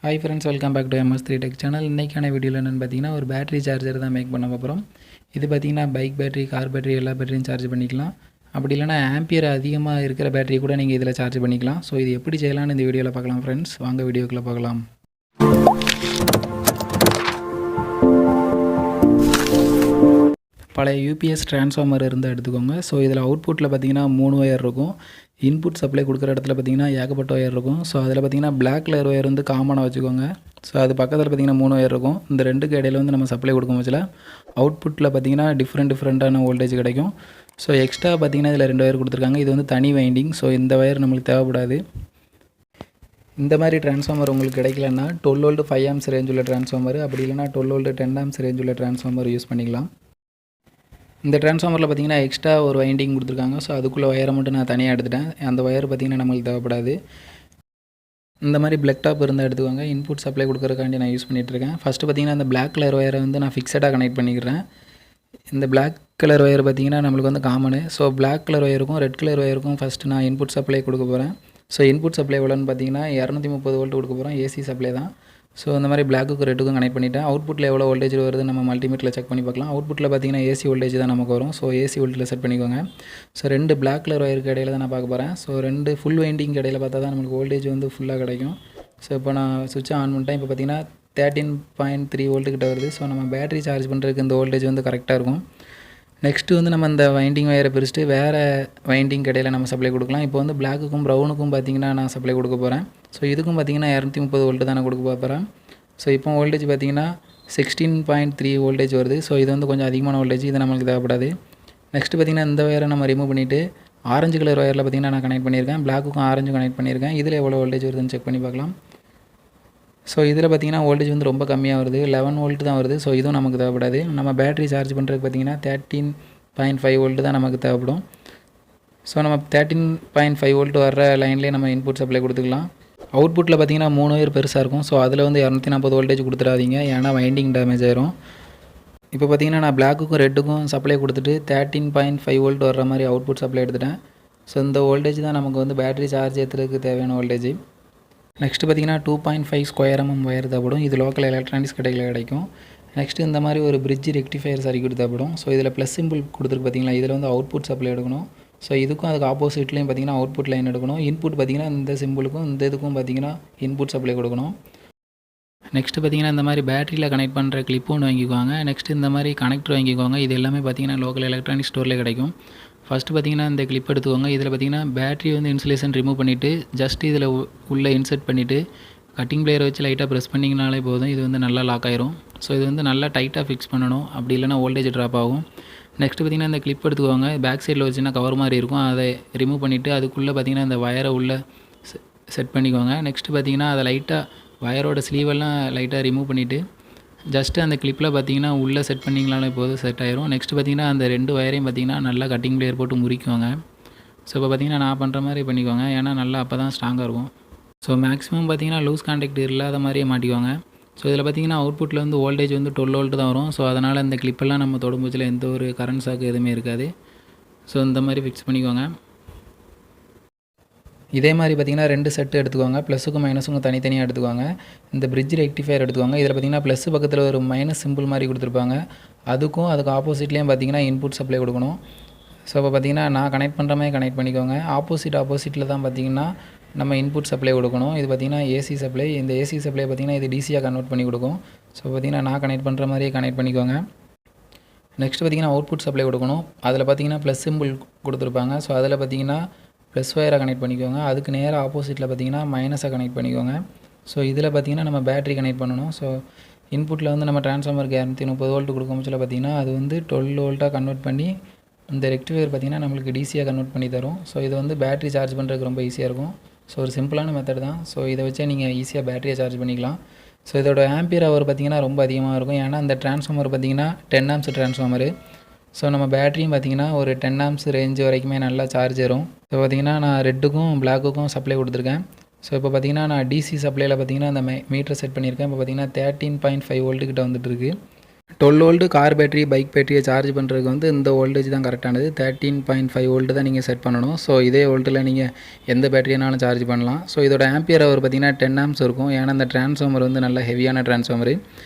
Hi friends, welcome back to MS3 tech channel. இன்றைக்கான வீடியோவில் என்னென்னு பார்த்தீங்கன்னா ஒரு பேட்டரி சார்ஜர் தான் மேக் பண்ண போகிறோம். இது பார்த்திங்கன்னா பைக் பேட்டரி, கார் பேட்டரி எல்லா பேட்டரியும் சார்ஜ் பண்ணிக்கலாம். அப்படி இல்லைனா ஆம்பியர் அதிகமாக இருக்கிற பேட்டரி கூட நீங்கள் இதில் சார்ஜ் பண்ணிக்கலாம். ஸோ இது எப்படி செய்யலாம்னு இந்த வீடியோவில் பார்க்கலாம் ஃப்ரெண்ட்ஸ். வாங்க வீடியோக்குள்ளே பார்க்கலாம். பழைய யூபிஎஸ் ட்ரான்ஸ்ஃபார்மர் இருந்தால் எடுத்துக்கோங்க. ஸோ இதில் அவுட்புட்டில் பார்த்திங்கன்னா 3 ஒயர் இருக்கும். இன்புட் சப்ளை கொடுக்குற இடத்துல பார்த்திங்கன்னா ஏகப்பட்ட ஒயர் இருக்கும். ஸோ அதில் பார்த்திங்கன்னா பிளாக் கலர் ஒயர் வந்து காமனாக வச்சுக்கோங்க. ஸோ அது பக்கத்தில் பார்த்திங்கன்னா 3 ஒயர் இருக்கும். இந்த ரெண்டுக்கு இடையில வந்து நம்ம சப்ளை கொடுக்கும் போதில் அவுட்புட்டில் பார்த்திங்கன்னா டிஃப்ரெண்ட்டான வோல்டேஜ் கிடைக்கும். ஸோ எக்ஸ்ட்ரா பார்த்திங்கன்னா இதில் 2 ஒயர் கொடுத்துருக்காங்க. இது வந்து தனி வைண்டிங். ஸோ இந்த ஒயர் நம்மளுக்கு தேவைப்படாது. இந்த மாதிரி ட்ரான்ஸ்ஃபார்மர் உங்களுக்கு கிடைக்கலன்னா 12 வோல்ட் 5 ஆம்ஸ் ரேஞ்ச் உள்ள ட்ரான்ஸ்ஃபார்மர், அப்படி இல்லைனா 12 வோல்ட் 10 ஆம்ஸ் ரேஞ்ச் உள்ள ட்ரான்ஸ்ஃபார்மர் யூஸ் பண்ணிக்கலாம். இந்த ட்ரான்ஸ்ஃபார்மரில் பார்த்திங்கன்னா எக்ஸ்ட்ரா ஒரு வைண்டிங் கொடுத்துருக்காங்க. ஸோ அதுக்குள்ளே ஒயரை மட்டும் நான் தனியாக எடுத்துட்டேன். அந்த ஒயர் பார்த்திங்கன்னா நம்மளுக்கு தேவைப்படாது. இந்த மாதிரி பிளக் டாப் இருந்தால் எடுத்துக்கோங்க. இன்புட் சப்ளை கொடுக்குறதுக்காண்டி நான் யூஸ் பண்ணிகிட்ருக்கேன். ஃபஸ்ட்டு பார்த்திங்கன்னா இந்த பிளாக் கலர் ஒயரை வந்து நான் ஃபிக்ஸடாக கனெக்ட் பண்ணிக்கிறேன். இந்த பிளாக் கலர் ஒயர் பார்த்திங்கன்னா நம்மளுக்கு வந்து காமனு. ஸோ பிளாக் கலர் ஒயருக்கும் ரெட் கலர் ஒயருக்கும் ஃபஸ்ட்டு நான் இன்புட் சப்ளை கொடுக்க போகிறேன். ஸோ இன்புட் சப்ளை எவ்வளோன்னு பார்த்திங்கன்னா 230 வோல்ட் கொடுக்க போகிறோம். ஏசி சப்ளை தான். ஸோ இந்த மாதிரி பிளாக்குக்கும் ரெட்டுக்கும் கனெக்ட் பண்ணிவிட்டேன். அவுட்புட்டில் எவ்வளோ வோல்டேஜ் வருது நம்ம மல்டிமீட்டரில் செக் பண்ணி பார்க்கலாம். அவுட்புட்டில் பார்த்திங்கன்னா ஏசி வோல்டேஜ் தான் நமக்கு வரும். ஸோ ஏசி வோல்ட்டில் செட் பண்ணிக்கோங்க. ஸோ 2 பிளாக் கலர் ஒயருக்கு இடையில தான் நான் பார்க்க போகிறேன். ஸோ 2 ஃபுல் வைண்டிங் இடையில பார்த்தா தான் நம்மளுக்கு வோல்டேஜ் வந்து ஃபுல்லாக கிடைக்கும். ஸோ இப்போ நான் சுவிட்சை ஆன் பண்ணிட்டேன். இப்போ பார்த்திங்கன்னா 13.3 வோல்ட்டு கிட்ட வருது. ஸோ நம்ம பேட்டரி சார்ஜ் பண்ணுறதுக்கு இந்த வோல்டேஜ் வந்து கரெக்டாக இருக்கும். நெக்ஸ்ட்டு வந்து நம்ம இந்த வைண்டிங் ஒயரை பிரிச்சுட்டு வேறு வைண்டிங் இடையில நம்ம சப்ளை கொடுக்கலாம். இப்போ வந்து பிளாக்குக்கும் ப்ரௌனுக்கும் பார்த்திங்கன்னா நான் சப்ளை கொடுக்க போகிறேன். ஸோ இதுக்கும் பார்த்திங்கன்னா 230 வோல்ட்டு தான் நான் கொடுக்க போகிறேன். ஸோ இப்போ வோல்டேஜ் பார்த்திங்கன்னா 16.3 வோல்டேஜ் வருது. ஸோ இது வந்து கொஞ்சம் அதிகமான வோல்டேஜ், இது நம்மளுக்கு தேவைப்படாது. நெக்ஸ்ட்டு பார்த்திங்கன்னா இந்த ஒயரை நம்ம ரிமூவ் பண்ணிவிட்டு ஆரஞ்சு கலர் ஒயரில் பார்த்திங்கன்னா நான் கனெக்ட் பண்ணியிருக்கேன். பிளாக்குக்கும் ஆரஞ்சும் கனெக்ட் பண்ணியிருக்கேன். இதில் எவ்வளோ வோல்டேஜ் வருதுன்னு செக் பண்ணி பார்க்கலாம். ஸோ இதில் பார்த்திங்கன்னா வோல்டேஜ் வந்து ரொம்ப கம்மியாக வருது. 11 வோல்ட் தான் வருது. ஸோ இதுவும் நமக்கு தேவைப்படாது. நம்ம பேட்டரி சார்ஜ் பண்ணுறதுக்கு பார்த்திங்கன்னா 13.5 வோல்ட் தான் நமக்கு தேவைப்படும். ஸோ நம்ம 13.5 வோல்ட் வர்ற லைன்லேயே நம்ம இன்புட் சப்ளை கொடுத்துக்கலாம். அவுட்புட்டில் பார்த்திங்கன்னா 3 ஒயர் பெருசாக இருக்கும். ஸோ அதில் வந்து 240 வோல்டேஜ் கொடுத்துடாதீங்க, ஏன்னா வைண்டிங் டேமேஜ் ஆயிரும். இப்போ பார்த்திங்கன்னா நான் பிளாக்குக்கும் ரெட்டுக்கும் சப்ளை கொடுத்துட்டு 13.5 வோல்ட் வர்ற மாதிரி அவுட்புட் சப்ளை எடுத்துட்டேன். ஸோ இந்த வோல்டேஜ் தான் நமக்கு வந்து பேட்டரி சார்ஜ் ஏற்றுறதுக்கு தேவையான வோல்டேஜ். நெக்ஸ்ட்டு பார்த்திங்கன்னா 2.5 ஸ்கொயர் ஒயர் தேவைப்படும். இது லோக்கல் எலக்ட்ரானிக்ஸ் கடையில் கிடைக்கும். நெக்ஸ்ட்டு இந்த மாதிரி ஒரு பிரிட்ஜ் ரெக்டிஃபையர் சர்க்யூட் தேவைப்படும். ஸோ இதில் ப்ளஸ் சிம்பிள் கொடுத்துருக்கு பார்த்திங்களா, இதில் வந்து அவுட்புட் சப்ளை எடுக்கணும். ஸோ இதுக்கும் அதுக்கு ஆப்போசிட்லேயும் பார்த்திங்கன்னா அவுட்புட் லைன் எடுக்கணும். இன்புட் பார்த்திங்கன்னா இந்த சிம்பிளுக்கும் இந்த இதுக்கும் பார்த்திங்கன்னா இன்புட் சப்ளை கொடுக்கணும். நெக்ஸ்ட்டு பார்த்திங்கன்னா இந்த மாதிரி பேட்டரியில் கனெக்ட் பண்ணுற கிளிப் ஒன்று வாங்கிக்குவாங்க. நெக்ஸ்ட்டு இந்த மாதிரி கனெக்டர் வாங்கிக்குவாங்க. இது எல்லாமே பார்த்திங்கன்னா லோக்கல் எலக்ட்ரானிக் ஸ்டோரில் கிடைக்கும். ஃபஸ்ட்டு பார்த்திங்கன்னா இந்த கிளிப் எடுத்துக்கோங்க. இதில் பார்த்திங்கன்னா பேட்டரி வந்து இன்சுலேஷன் ரிமூவ் பண்ணிவிட்டு ஜஸ்ட் இதில் உள்ளே இன்சர்ட் பண்ணிவிட்டு கட்டிங் பிளேயரை வச்சு லைட்டாக ப்ரெஸ் பண்ணிங்கனாலே போதும். இது வந்து நல்லா லாக் ஆயிரும். ஸோ இது வந்து நல்லா டைட்டாக ஃபிக்ஸ் பண்ணணும், அப்படி இல்லைனா வோல்டேஜ் ட்ராப் ஆகும். நெக்ஸ்ட்டு பார்த்திங்கன்னா இந்த கிளிப் எடுத்துக்கோங்க. பேக் சைடில் ஒரு சின்ன கவர் மாதிரி இருக்கும். அதை ரிமூவ் பண்ணிவிட்டு அதுக்குள்ளே பார்த்திங்கன்னா இந்த வயரை உள்ளே செட் பண்ணிக்கோங்க. நெக்ஸ்ட்டு பார்த்திங்கன்னா அதை லைட்டாக வயரோட ஸ்லீவெல்லாம் லைட்டாக ரிமூவ் பண்ணிவிட்டு ஜஸ்ட்டு அந்த கிளிப்பில் பார்த்திங்கன்னா உள்ளே செட் பண்ணிங்களாலே போதும், செட் ஆயிரும். நெக்ஸ்ட்டு பார்த்திங்கன்னா அந்த 2 வயரையும் பார்த்திங்கன்னா நல்லா கட்டிங் பிளேயர் போட்டு முறிக்குவாங்க. ஸோ இப்போ பார்த்திங்கன்னா நான் பண்ணுற மாதிரி பண்ணிக்கோங்க, ஏன்னா நல்லா அப்போ தான் ஸ்ட்ராங்காக இருக்கும். ஸோ மேக்ஸிமம் பார்த்திங்கன்னா லூஸ் கான்டாக்ட் இல்லாத மாதிரியே மாட்டிக்குவாங்க. ஸோ இதில் பார்த்திங்கன்னா அவுட்புட்டில் வந்து வோல்டேஜ் வந்து 12 வோல்ட் தான் வரும். ஸோ அதனால் இந்த கிளிப்பெல்லாம் நம்ம தொடும்போதில் எந்த ஒரு கரண்ட் ஷாக் எதுவுமே இருக்காது. ஸோ இந்த மாதிரி ஃபிக்ஸ் பண்ணிக்கோங்க. இதே மாதிரி பார்த்திங்கன்னா 2 செட்டு எடுத்துக்கோங்க. ப்ளஸுக்கும் மைனஸுக்கும் தனித்தனியாக எடுத்துக்கோங்க. இந்த பிரிட்ஜ் ரெக்டிஃபையர் எடுத்துக்கோங்க. இதில் பார்த்திங்கன்னா ப்ளஸ் பக்கத்தில் ஒரு மைனஸ் சிம்பிள் மாதிரி கொடுத்துருப்பாங்க. அதுக்கு ஆப்போசிட்லேயும் பார்த்திங்கன்னா இன்புட் சப்ளை கொடுக்கணும். ஸோ இப்போ பார்த்திங்கன்னா நான் கனெக்ட் பண்ணுற மாதிரி கனெக்ட் பண்ணிக்கோங்க. ஆப்போசிட்டில் தான் பார்த்திங்கன்னா நம்ம இன்புட் சப்ளை கொடுக்கணும். இது பார்த்திங்கன்னா ஏசி சப்ளை. இந்த ஏசி சப்ளை பார்த்திங்கன்னா இது டிசியாக கன்வெர்ட் பண்ணி கொடுக்கும். ஸோ பார்த்திங்கன்னா நான் கனெக்ட் பண்ணுற மாதிரியே கனெக்ட் பண்ணிக்கோங்க. நெக்ஸ்ட் பார்த்திங்கன்னா அவுட்புட் சப்ளை கொடுக்கணும். அதில் பார்த்திங்கன்னா ப்ளஸ் சிம்பிள் கொடுத்துருப்பாங்க. ஸோ அதில் பார்த்திங்கன்னா ப்ளஸ் ஒயரை கனெக்ட் பண்ணிக்கோங்க. அதுக்கு நேராக ஆப்போசிட்டில் பார்த்திங்கன்னா மைனஸை கனெக்ட் பண்ணிக்கோங்க. ஸோ இதில் பார்த்திங்கன்னா நம்ம பேட்டரி கனெக்ட் பண்ணணும். ஸோ இன்புட்டில் வந்து நம்ம ட்ரான்ஸ்ஃபார்மருக்கு 230 வோல்ட் கொடுக்கும்போது பார்த்திங்கன்னா அது வந்து 12 வோல்ட்டாக கன்வெர்ட் பண்ணி இந்த ரெக்டிஃபையர் பார்த்திங்கன்னா நம்மளுக்கு டிசியாக கன்வெர்ட் பண்ணி தரும். ஸோ இது வந்து பேட்டரி சார்ஜ் பண்ணுறதுக்கு ரொம்ப ஈஸியாக இருக்கும். ஸோ ஒரு சிம்பிளான மெத்தட் தான். ஸோ இதை வச்சே நீங்கள் ஈஸியாக பேட்டரியை சார்ஜ் பண்ணிக்கலாம். ஸோ இதோட ஆம்பியர் ஹவர் பார்த்திங்கன்னா ரொம்ப அதிகமாக இருக்கும், ஏன்னா இந்த ட்ரான்ஸ்ஃபார்மர் பார்த்திங்கன்னா 10 ஆம்ஸ் ட்ரான்ஸ்ஃபார்மரு. ஸோ நம்ம பேட்டரியும் பார்த்திங்கன்னா ஒரு 10 ஆம்ஸ் ரேஞ்சு வரைக்குமே நல்லா சார்ஜ் ஏறும். ஸோ பார்த்திங்கன்னா நான் ரெட்டுக்கும் பிளாக்குக்கும் சப்ளை கொடுத்துருக்கேன். ஸோ இப்போ பார்த்திங்கன்னா நான் டிசி சப்ளையில் பார்த்திங்கன்னா அந்த மீட்டர் செட் பண்ணியிருக்கேன். இப்போ பார்த்திங்கன்னா 13.5 வோல்ட்டு கிட்ட வந்துட்டு இருக்குது. 12 வோல்ட் கார் பேட்டரி, பைக் பேட்டரியை சார்ஜ் பண்ணுறதுக்கு வந்து இந்த வோல்டேஜ் தான் கரெக்டானது. 13.5 வோல்ட் தான் நீங்கள் செட் பண்ணணும். ஸோ இதே வோல்ட்டில் நீங்கள் எந்த பேட்டரினாலும் சார்ஜ் பண்ணலாம். ஸோ இதோட ஆம்பியர் ஹவர் பார்த்திங்கன்னா 10 ஆம்ப்ஸ் இருக்கும். ஏன்னா இந்த டிரான்ஸ்ஃபார்மர் வந்து நல்ல ஹெவியான டிரான்ஸ்ஃபார்மர்.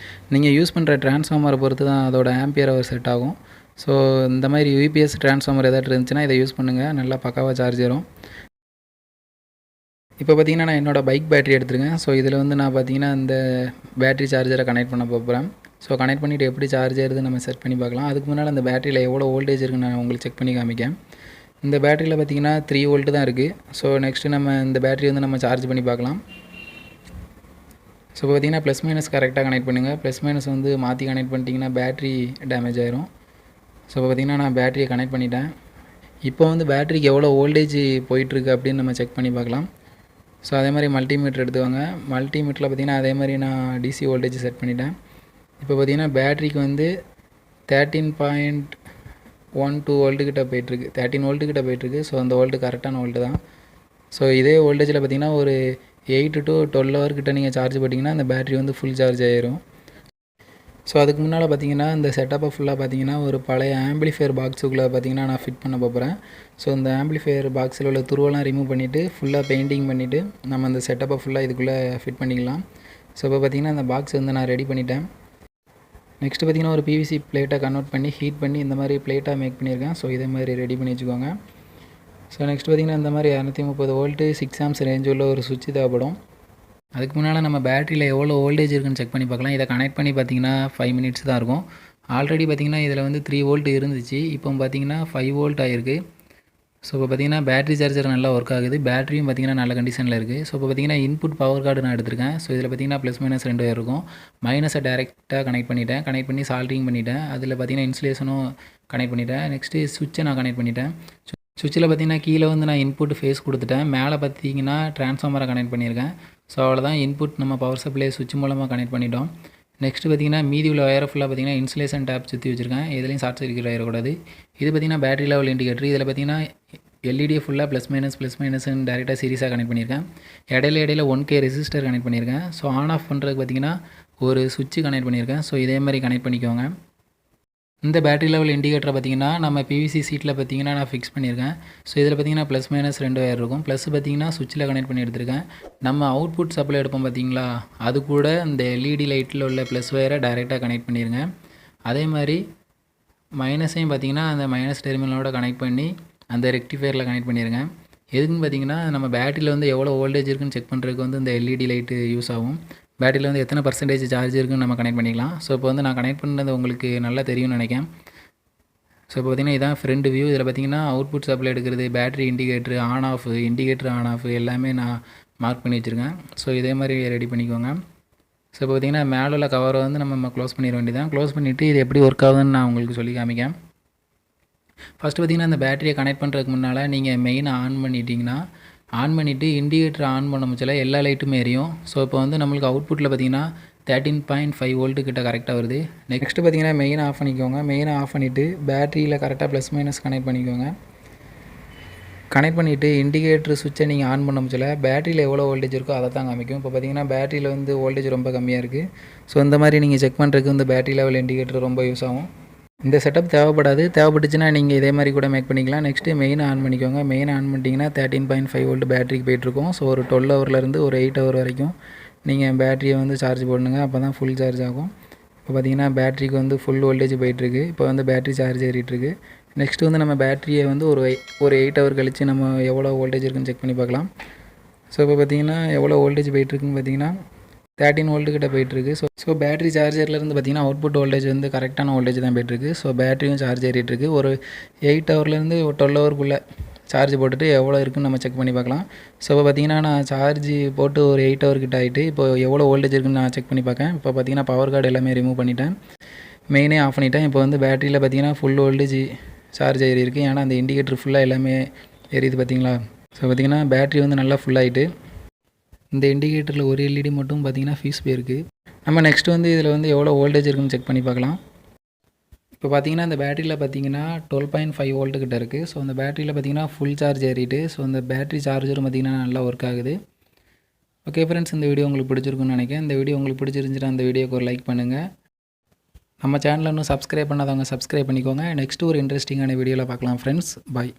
நீங்கள் யூஸ் பண்ணுற டிரான்ஸ்ஃபார்மரை பொறுத்து தான் அதோட ஆம்பியர் ஹவர் செட் ஆகும். ஸோ இந்த மாதிரி யூபிஎஸ் டிரான்ஸ்ஃபார்மர் ஏதாட்டு இருந்துச்சுன்னா இதை யூஸ் பண்ணுங்கள், நல்லா பக்காவாக சார்ஜ் ஏறும். இப்போ பார்த்திங்கன்னா நான் என்னோடய பைக் பேட்டரி எடுத்துருக்கேன். ஸோ இதில் வந்து நான் பார்த்திங்கன்னா இந்த பேட்டரி சார்ஜரை கனெக்ட் பண்ண போகிறேன். ஸோ கனெக்ட் பண்ணிவிட்டு எப்படி சார்ஜ் ஆகுது நம்ம செட் பண்ணி பார்க்கலாம். அதுக்கு முன்னால் அந்த பேட்டரியில் எவ்வளோ வோல்டேஜ் இருக்குன்னு நான் உங்களுக்கு செக் பண்ணி காமிக்கேன். இந்த பேட்டரியில் பார்த்திங்கன்னா 3 வோல்ட்டு தான் இருக்குது. ஸோ நெக்ஸ்ட்டு நம்ம இந்த பேட்டரி வந்து நம்ம சார்ஜ் பண்ணி பார்க்கலாம். ஸோ இப்போ பார்த்திங்கன்னா ப்ளஸ் மைனஸ் கரெக்டாக கனெக்ட் பண்ணுங்கள். ப்ளஸ் மைனஸ் வந்து மாற்றி கனெக்ட் பண்ணிட்டீங்கன்னா பேட்டரி டேமேஜ் ஆயிரும். ஸோ இப்போ பார்த்திங்கன்னா நான் பேட்டரியை கனெக்ட் பண்ணிட்டேன். இப்போ வந்து பேட்டரிக்கு எவ்வளோ வோல்டேஜ் போயிட்டுருக்கு அப்படின்னு நம்ம செக் பண்ணி பார்க்கலாம். ஸோ அதே மாதிரி மல்டிமீட்டர் எடுத்துவாங்க. மல்டிமீட்டரில் பார்த்திங்கன்னா அதே மாதிரி நான் டிசி வோல்டேஜ் செட் பண்ணிட்டேன். இப்போ பார்த்திங்கன்னா பேட்டரிக்கு வந்து 13.12 வோல்ட்டு கிட்ட போயிட்டுருக்கு, 13 வோல்ட்டு கிட்ட போயிட்டுருக்கு. ஸோ அந்த வோல்ட்டு கரெக்டான வோல்ட்டு தான். ஸோ இதே வோல்டேஜில் பார்த்திங்கன்னா ஒரு 8 to 12 ஹவர் கிட்ட நீங்கள் சார்ஜ் பண்ணிங்கன்னா அந்த பேட்டரி வந்து ஃபுல் சார்ஜ் ஆயிரும். ஸோ அதுக்கு முன்னால் பார்த்திங்கன்னா இந்த செட்டப்பை ஃபுல்லாக பார்த்திங்கன்னா ஒரு பழைய ஆம்பிளிஃபையர் பாக்ஸுக்குள்ளே பார்த்திங்கன்னா நான் ஃபிட் பண்ண போகிறேன். ஸோ இந்த ஆம்பிளிஃபையர் பாக்ஸில் உள்ள துருவெல்லாம் ரிமூவ் பண்ணிவிட்டு ஃபுல்லாக பெயிண்டிங் பண்ணிவிட்டு நம்ம அந்த செட்டப்பை ஃபுல்லாக இதுக்குள்ளே ஃபிட் பண்ணிக்கலாம். ஸோ இப்போ பார்த்திங்கன்னா அந்த பாக்ஸ் வந்து நான் ரெடி பண்ணிட்டேன். நெக்ஸ்ட்டு பார்த்திங்கன்னா ஒரு பிவிசி பிளேட்டை கன்வெர்ட் பண்ணி ஹீட் பண்ணி இந்த மாதிரி பிளேட்டாக மேக் பண்ணியிருக்கேன். ஸோ இதே மாதிரி ரெடி பண்ணி வச்சுக்கோங்க. ஸோ நெக்ஸ்ட் பார்த்திங்கன்னா இந்த மாதிரி 230 வோல்ட்டு 6 ஆம்ப்ஸ் ரேஞ்ச் உள்ள ஒரு சுவிட்ச் தேவைப்படும். அதுக்கு முன்னால் நம்ம பேட்டரியில் எவ்வளோ வோல்டேஜ் இருக்குன்னு செக் பண்ணி பார்க்கலாம். இதை கனெக்ட் பண்ணி பார்த்திங்கன்னா 5 மினிட்ஸ் தான் இருக்கும். ஆல்ரெடி பார்த்திங்கன்னா இதில் வந்து 3 வோல்ட் இருந்துச்சு. இப்போ பார்த்திங்கன்னா 5 வோல்ட் ஆகிருக்கு. ஸோ இப்போ பார்த்திங்கன்னா பேட்டரி சார்ஜர் நல்லா ஒர்க் ஆகுது. பேட்டரியும் பார்த்திங்கன்னா நல்ல கண்டிஷனில் இருக்குது. ஸோ இப்போ பார்த்திங்கன்னா இன்புட் பவர் கார்டு நான் எடுத்திருக்கேன். ஸோ இதில் பார்த்திங்கன்னா ப்ளஸ் மைனஸ் 2 இருக்கும். மைனஸை டேரெக்டாக கனெக்ட் பண்ணிட்டேன். கனெக்ட் பண்ணி சால்ட்ரிங் பண்ணிட்டேன். அதில் பார்த்திங்கன்னா இன்சுலேஷனும் கனெக்ட் பண்ணிட்டேன். நெக்ஸ்ட்டு சுவிட்சை நான் கனெக்ட் பண்ணிட்டேன். சுவிட்சில் பார்த்திங்கன்னா கீழே வந்து நான் இன்புட் ஃபேஸ் கொடுத்துட்டேன். மேலே பார்த்திங்கன்னா ட்ரான்ஸ்ஃபார்மரை கனெக்ட் பண்ணியிருக்கேன். ஸோ அவ்வளோதான், இன்புட் நம்ம பவர் சப்ளை சுவிட்ச் மூலமாக கனெக்ட் பண்ணிட்டோம். நெக்ஸ்ட்டு பார்த்திங்கன்னா மீதி உள்ள ஒயரை ஃபுல்லாக பார்த்திங்கன்னா இன்சுலேஷன் டேப் சுற்றி வச்சுருக்கேன். எதுலேயும் ஷார்ட் சர்க்யூட் ஆகிடக்கூடாது. இது பார்த்திங்கன்னா பேட்டரி லெவல் இண்டிகேட்டர். இதில் பார்த்திங்கன்னா எல்இடி ஃபுல்லாக ப்ளஸ் மைனஸ்ன்னு டேரெக்டாக சீரிஸாக கனெக்ட் பண்ணியிருக்கேன். இடையில 1K ரெசிஸ்டர் கனெக்ட் பண்ணியிருக்கேன். ஸோ ஆன் ஆஃப் பண்ணுறதுக்கு பார்த்திங்கன்னா ஒரு சுவிட்ச் கனெக்ட் பண்ணியிருக்கேன். ஸோ இதே மாதிரி கனெக்ட் பண்ணிக்கோங்க. இந்த பேட்டரி லெவல் இண்டிகேட்டரை பார்த்திங்கன்னா நம்ம பிவிசி சீட்டில் பார்த்திங்கன்னா நான் ஃபிக்ஸ் பண்ணியிருக்கேன். ஸோ இதில் பார்த்திங்கன்னா ப்ளஸ் மைனஸ் 2 ஒயர் இருக்கும். ப்ளஸ் பார்த்திங்கன்னா சுவிட்சில் கனெக்ட் பண்ணி எடுத்திருக்கேன். நம்ம அவுட்புட் சப்ளை எடுப்போம் பார்த்திங்களா, அது கூட இந்த எல்இடி லைட்டில் உள்ள ப்ளஸ் ஒயரை டைரெக்டாக கனெக்ட் பண்ணிடுங்க. அதே மாதிரி மைனஸையும் பார்த்திங்கன்னா அந்த மைனஸ் டெர்மினலோட கனெக்ட் பண்ணி அந்த ரெக்டிஃபையரில் கனெக்ட் பண்ணிடுங்க. எதுக்குன்னு பார்த்திங்கன்னா நம்ம பேட்டரியில் வந்து எவ்வளோ வோல்டேஜ் இருக்குன்னு செக் பண்ணுறதுக்கு வந்து இந்த எல்இடி லைட்டு யூஸ் ஆகும். பேட்டரியில் வந்து எத்தனை பர்சன்டேஜ் சார்ஜ் இருக்குன்னு நம்ம கனெக்ட் பண்ணிக்கலாம். ஸோ இப்போ வந்து நான் கனெக்ட் பண்ணது உங்களுக்கு நல்லா தெரியும்னு நினைக்கிறேன். ஸோ இப்போ பார்த்திங்கன்னா இதான் ஃப்ரண்ட் வியூ. இதில் பார்த்திங்கன்னா அவுட்புட் சப்ளை எடுக்கிறது, battery indicator on off, indicator on off எல்லாமே நான் மார்க் பண்ணி வச்சுருக்கேன். ஸோ இதே மாதிரி ரெடி பண்ணிக்கோங்க. ஸோ இப்போ பார்த்திங்கன்னா மேலே உள்ள கவரை வந்து நம்ம க்ளோஸ் பண்ணிட வேண்டியதான். க்ளோஸ் பண்ணிவிட்டு இது எப்படி ஒர்க் ஆகுதுன்னு நான் உங்களுக்கு சொல்லி காமிக்கேன். ஃபஸ்ட்டு பார்த்திங்கன்னா அந்த பேட்டரியை கனெக்ட் பண்ணுறதுக்கு முன்னால் நீங்கள் மெயினை ஆன் பண்ணிவிட்டு இண்டிகேட்டர் ஆன் பண்ண முச்சில் எல்லா லைட்டுமே எரியும். ஸோ இப்போ வந்து நம்மளுக்கு அவுட்புட்டில் பார்த்திங்கன்னா 13.5 வோல்ட்டு கிட்ட கரெக்டாக வருது. நெக்ஸ்ட்டு பார்த்திங்கன்னா மெயினை ஆஃப் பண்ணிக்கோங்க. மெயினை ஆஃப் பண்ணிவிட்டு பேட்டரியில் கரெக்டாக ப்ளஸ் மைனஸ் கனெக்ட் பண்ணிக்கோங்க. கனெக்ட் பண்ணிவிட்டு இண்டிகேட்டர் சுவிட்சை நீங்கள் ஆன் பண்ண முச்சில் பேட்டரியில் எவ்வளோ வோல்டேஜ் இருக்கோ அதை தான் காமிக்கும். இப்போ பார்த்திங்கன்னா பேட்டரியில் வந்து வோல்டேஜ் ரொம்ப கம்மியாக இருக்குது. ஸோ இந்த மாதிரி நீங்கள் செக் பண்ணுறதுக்கு இந்த பேட்டரி லெவல் இண்டிகேட்டர் ரொம்ப யூஸ் ஆகும். இந்த செட்டப் தேவைப்பட்டுச்சுன்னா நீங்கள் இதே மாதிரி கூட மேக் பண்ணிக்கலாம். நெக்ஸ்ட்டு மெயினை ஆன் பண்ணிக்கோங்க. மெயினை ஆன் பண்ணிட்டீங்கன்னா 13.5 வோல்ட் பேட்டரிக்கு போய்ட்டுருக்கும். ஸோ ஒரு 12 ஹவர்லேருந்து ஒரு 8 ஹவர் வரைக்கும் நீங்கள் பேட்டரியை வந்து சார்ஜ் போடணுங்க. அப்போ தான் ஃபுல் சார்ஜ் ஆகும். இப்போ பார்த்திங்கன்னா பேட்டரிக்கு வந்து ஃபுல் வோல்டேஜ் போயிட்டுருக்கு. இப்போ வந்து பேட்டரி சார்ஜ் ஏறிட்டுருக்கு. நெக்ஸ்ட்டு வந்து நம்ம பேட்டரியை வந்து ஒரு 8 ஹவர் கழித்து நம்ம எவ்வளோ வோல்டேஜ் இருக்குன்னு செக் பண்ணி பார்க்கலாம். ஸோ இப்போ பார்த்திங்கன்னா எவ்வளோ வோல்டேஜ் போயிட்டுருக்குன்னு பார்த்திங்கன்னா 13 வோல்ட்டு கிட்ட போயிட்டுருக்கு. ஸோ பேட்டரி சார்ஜர்லேருந்து பார்த்திங்கன்னா அவுட்புட் வோல்டேஜ் வந்து கரெக்டான வோல்டேஜ் தான் போயிட்டுருக்கு. ஸோ பேட்டரியும் சார்ஜ் ஏறிட்டுருக்கு. ஒரு 8 ஹவர்லேருந்து 12 ஹவருக்குள்ளே சார்ஜ் போட்டுட்டு எவ்வளோ இருக்குன்னு நம்ம செக் பண்ணி பார்க்கலாம். ஸோ இப்போ பார்த்திங்கன்னா நான் சார்ஜ் போட்டு ஒரு 8 ஹவர் கிட்ட ஆகிட்டு இப்போ எவ்வளோ வோல்டேஜ் இருக்குன்னு நான் செக் பண்ணி பார்க்கேன். இப்போ பார்த்திங்கன்னா பவர் கார்டு எல்லாமே ரிமூவ் பண்ணிட்டேன். மெயினே ஆஃப் பண்ணிட்டேன். இப்போ வந்து பேட்டரியில் பார்த்திங்கன்னா ஃபுல் வோல்டேஜ் சார்ஜ் ஏறி இருக்குது. ஏன்னா அந்த இண்டிகேட்டர் ஃபுல்லாக எல்லாமே எரியுது பார்த்திங்களா. ஸோ பார்த்திங்கன்னா பேட்டரி வந்து நல்லா ஃபுல்லாகிட்டு இந்த இண்டிகேட்டரில் ஒரு எல்இடி மட்டும் பார்த்திங்கன்னா ஃபீஸ் போயிருக்கு. நம்ம நெக்ஸ்ட்டு வந்து இதில் வந்து எவ்வளோ வோல்டேஜ் இருக்குன்னு செக் பண்ணி பார்க்கலாம். இப்போ பார்த்திங்கன்னா இந்த பேட்டரியில் பார்த்திங்கன்னா 12.5 வோல்ட்டு கிட்ட இருக்குது. ஸோ அந்த பேட்டரியில் பார்த்திங்கன்னா ஃபுல் சார்ஜ் ஏறிட்டு ஸோ அந்த பேட்டரி சார்ஜரும் பார்த்திங்கன்னா நல்லா ஒர்க் ஆகுது. ஓகே ஃப்ரெண்ட்ஸ், இந்த வீடியோ உங்களுக்கு பிடிச்சிருக்குன்னு நினைக்கிறேன். இந்த வீடியோ உங்களுக்கு பிடிச்சிருந்துச்சுன்னா அந்த வீடியோக்கு ஒரு லைக் பண்ணுங்கள். நம்ம சேனலை இன்னும் சப்ஸ்கிரைப் பண்ணாதவங்க சப்ஸ்கிரைப் பண்ணிக்கோங்க. நெக்ஸ்ட்டு ஒரு இன்ட்ரெஸ்டிங்கான வீடியோவில் பார்க்கலாம் ஃப்ரெண்ட்ஸ். பாய்.